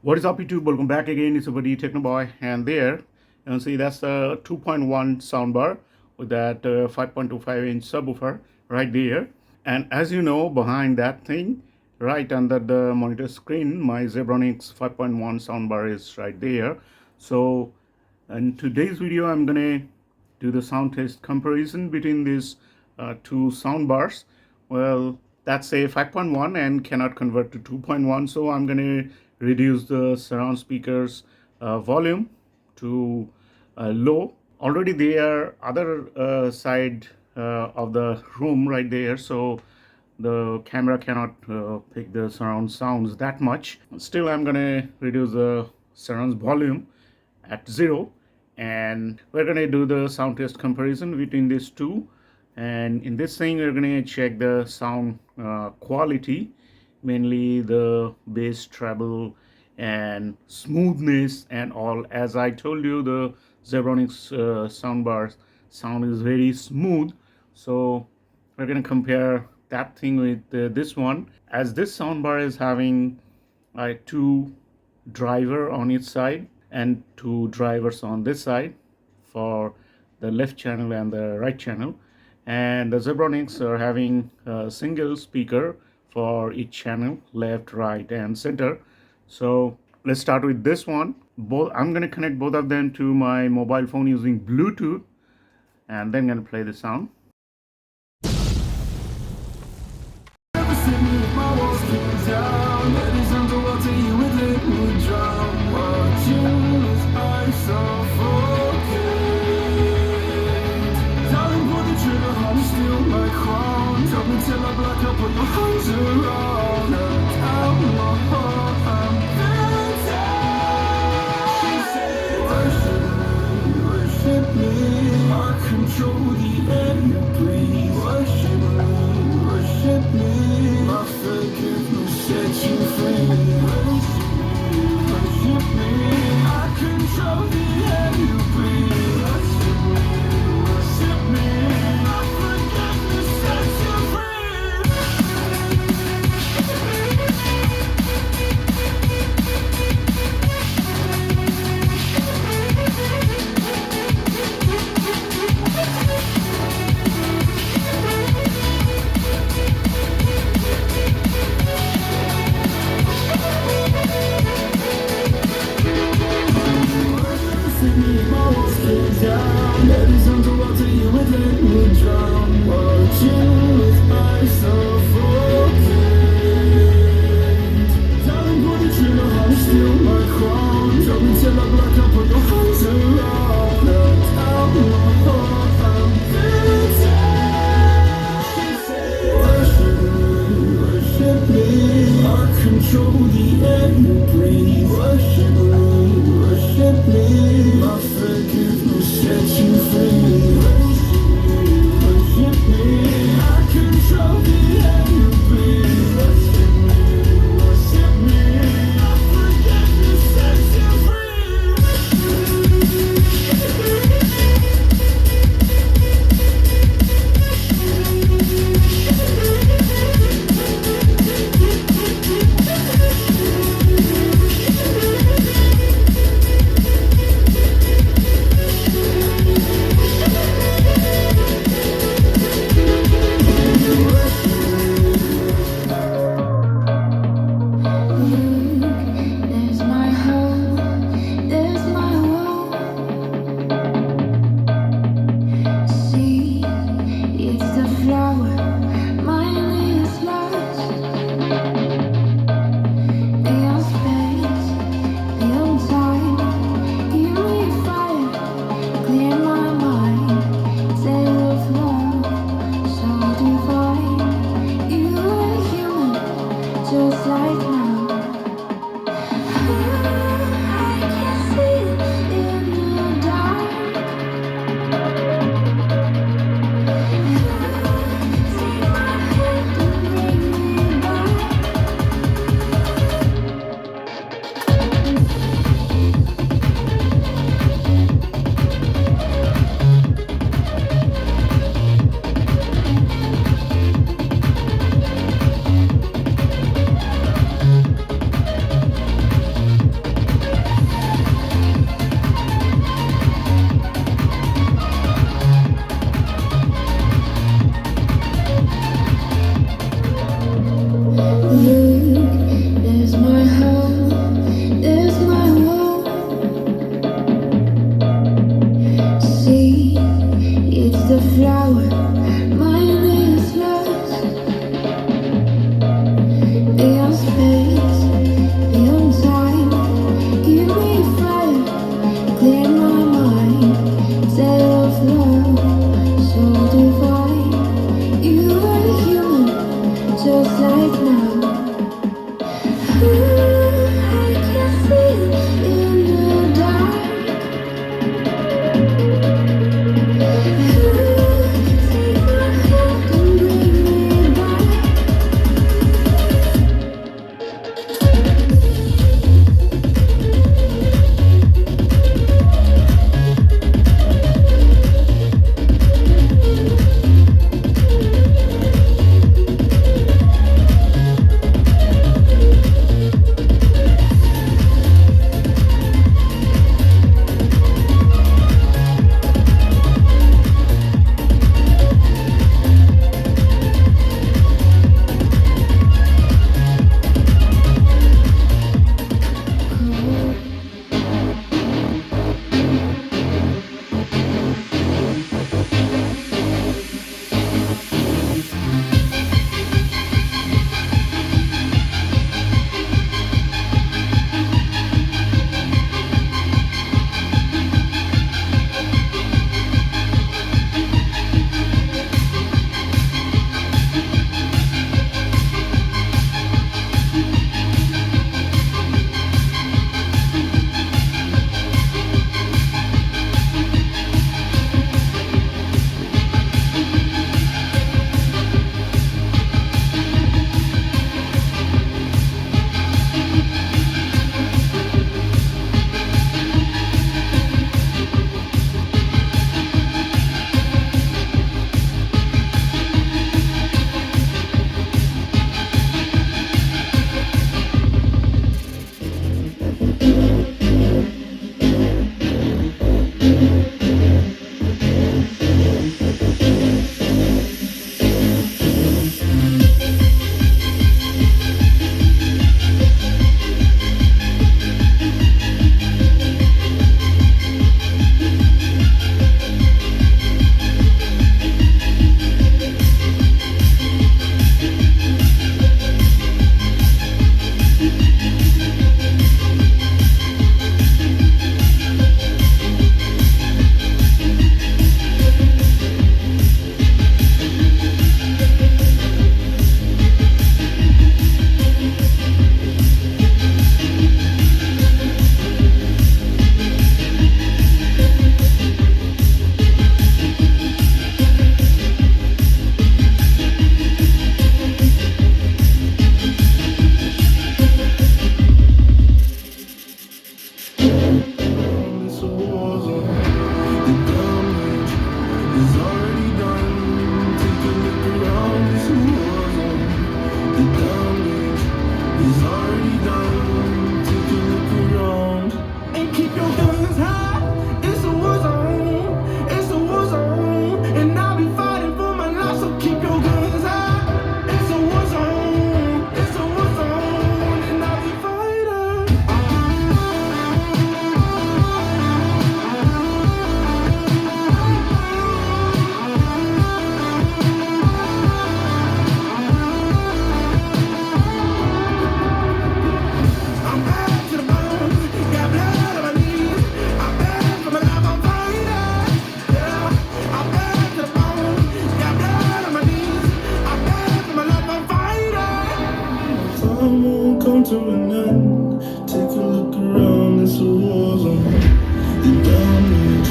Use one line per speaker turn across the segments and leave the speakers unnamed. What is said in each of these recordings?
What is up, YouTube? Welcome back again. It's your buddy Technoboy, and there you can see that's a 2.1 soundbar with that 5.25-inch subwoofer right there. And as you know, behind that thing, right under the monitor screen, my Zebronics 5.1 soundbar is right there. So in today's video, I'm gonna do the sound test comparison between these two soundbars. Well, that's a 5.1 and cannot convert to 2.1, so I'm gonna reduce the surround speakers volume to low. Already they are other side of the room right there, so the camera cannot pick the surround sounds that much. Still, I'm gonna reduce the surround volume at 0, and we're gonna do the sound test comparison between these two. And in this thing, we're gonna check the sound quality, mainly the bass, treble, and smoothness and all. As I told you, the Zebronics soundbar sound is very smooth, so we're gonna compare that thing with this one. As this soundbar is having two driver on each side and two drivers on this side for the left channel and the right channel, and the Zebronics are having a single speaker for each channel, left, right, and center. So let's start with this one. I'm gonna connect both of them to my mobile phone using Bluetooth, and then gonna play the sound.
Till I black up, put your hands around her. Down my heart, I'm fantastic. Worship me, I control the air you breathe. Worship me, my forgiveness set you free. Worship me, I control the air you breathe. Worship me, my forgiveness set you free. Control the air you breathe. Worship me, my forgiveness set you free. Worship me, I control the air you breathe. Worship me, my forgiveness set you free. Come to an end. Take a look around, it's a war zone. The damage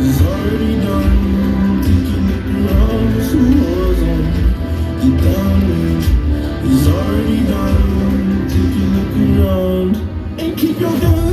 is already done. Take a look around, it's a war zone. The damage is already done. Take a look around and keep your guns